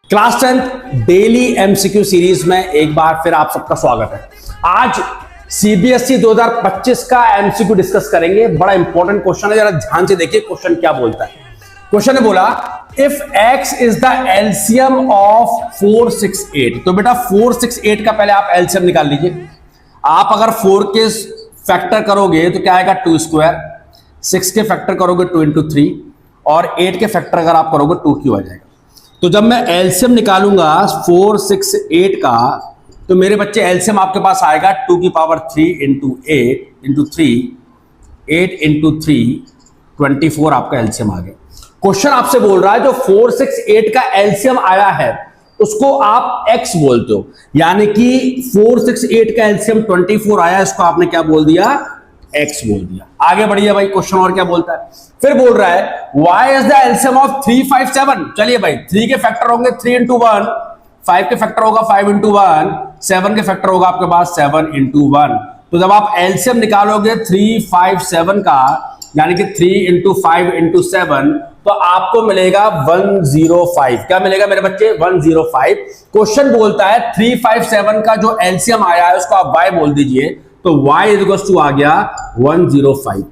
Class 10 daily MCQ series में एक बार फिर आप सबका स्वागत है। आज सीबीएसई 2025 का एमसीक्यू डिस्कस करेंगे। बड़ा इंपॉर्टेंट क्वेश्चन है, जरा ध्यान से देखिए क्वेश्चन क्या बोलता है। क्वेश्चन ने बोला if x is the LCM of 468। तो बेटा 468 का पहले आप एलसीएम निकाल लीजिए। आप अगर 4 के फैक्टर करोगे तो क्या आएगा 2 स्क्वायर, 6 के फैक्टर करोगे 2 इंटू 3 और 8 के फैक्टर अगर आप करोगे 2 क्यू आ जाएगा। तो जब मैं एलसीएम निकालूंगा 468 का तो मेरे बच्चे एलसीएम आपके पास आएगा 2 की पावर 3 इंटू 8 इंटू 3 8 इंटू 3 24 आपका एलसीएम आ गया। क्वेश्चन आपसे बोल रहा है जो 468 का एलसीएम आया है उसको आप x बोलते हो, यानी कि 468 का एलसीएम 24 आया, इसको आपने क्या बोल दिया, x बोल दिया। आगे बढ़िए भाई, क्वेश्चन और क्या बोलता है। फिर बोल रहा है y is the LCM of 357। चलिए भाई 3 के फैक्टर होंगे 3 इंटू 1, 5 के फैक्टर होगा 5 इंटू 1, 7 के फैक्टर होगा आपके पास 7 इंटू 1। तो जब आप एलसीएम निकालोगे 357 का, यानी कि 3 इंटू 5 इंटू 7, तो आपको मिलेगा 105। क्या मिलेगा मेरे बच्चे, 105। क्वेश्चन बोलता है 357 का जो एलसीएम आया है उसको आप y बोल दीजिए, तो y इक्वल्स टू आ गया 105।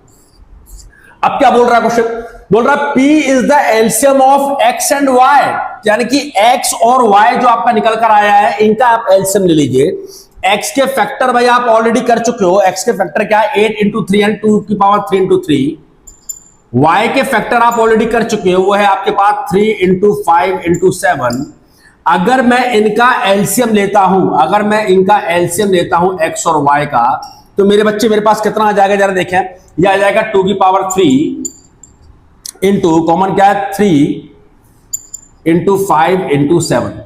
अब क्या बोल रहा है क्वेश्चन, बोल रहा है p is the LCM of x and y, यानी कि x और y जो आपका निकल कर आया है इनका आप एलसीएम ले लीजिए। x के फैक्टर भाई आप ऑलरेडी कर चुके हो, x के फैक्टर क्या है 8 इंटू 3 एंड 2 की पावर 3 इंटू 3। y के फैक्टर आप ऑलरेडी कर चुके हो, वो है आपके पास 3 इंटू 5 इंटू 7। अगर मैं इनका एलसीएम लेता हूं x और y का, तो मेरे बच्चे मेरे पास कितना आ जाएगा जरा देखें। यह आ जाएगा 2 की पावर 3 इंटू कॉमन क्या है 3 इंटू 5 इंटू 7।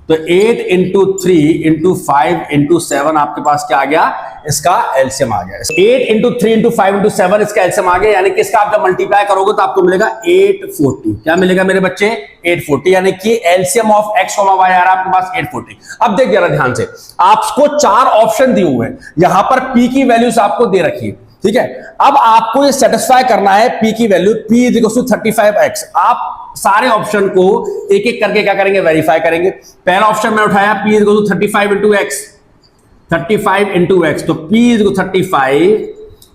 तो 8 इंटू 3 इंटू 5 इंटू 7 आपके पास क्या आ गया, इसका एलसीएम आ गया। 8 इंटू 3 इंटू 5 इंटू 7 इसका एलसीएम आ गया, यानी कि इसका आप जब मल्टीप्लाई करोगे तो आपको मिलेगा 840। क्या मिलेगा मेरे बच्चे, 840, यानी कि एलसीएम ऑफ x और y आ रहा है आपके पास 840। अब देख जरा ध्यान से, आपको 4 ऑप्शन दिए हुए हैं, यहां पर p की वैल्यूज आपको दे रखी है, ठीक है। अब आपको ये सेटिस्फाई करना है p की value, p is equal to 35x। आप सारे ऑप्शन को एक एक करके क्या करेंगे, वेरीफाई करेंगे। पहला ऑप्शन में उठाया p is equal to 35 into x, 35 into x, तो p इज इक्वल टू 35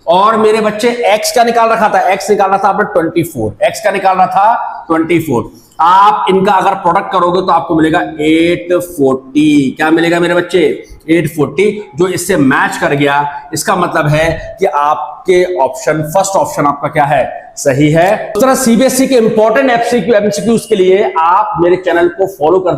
और मेरे बच्चे x का निकाल रखा था, x निकालना था आपने 24, x का निकालना था 24। आप इनका अगर प्रोडक्ट करोगे तो आपको मिलेगा 840। क्या मिलेगा मेरे बच्चे, 840, जो इससे मैच कर गया। इसका मतलब है कि आपके ऑप्शन, फर्स्ट ऑप्शन आपका क्या है, सही है। तो सीबीएसई के इंपॉर्टेंट एमसीक्यूज के लिए आप मेरे चैनल को फॉलो कर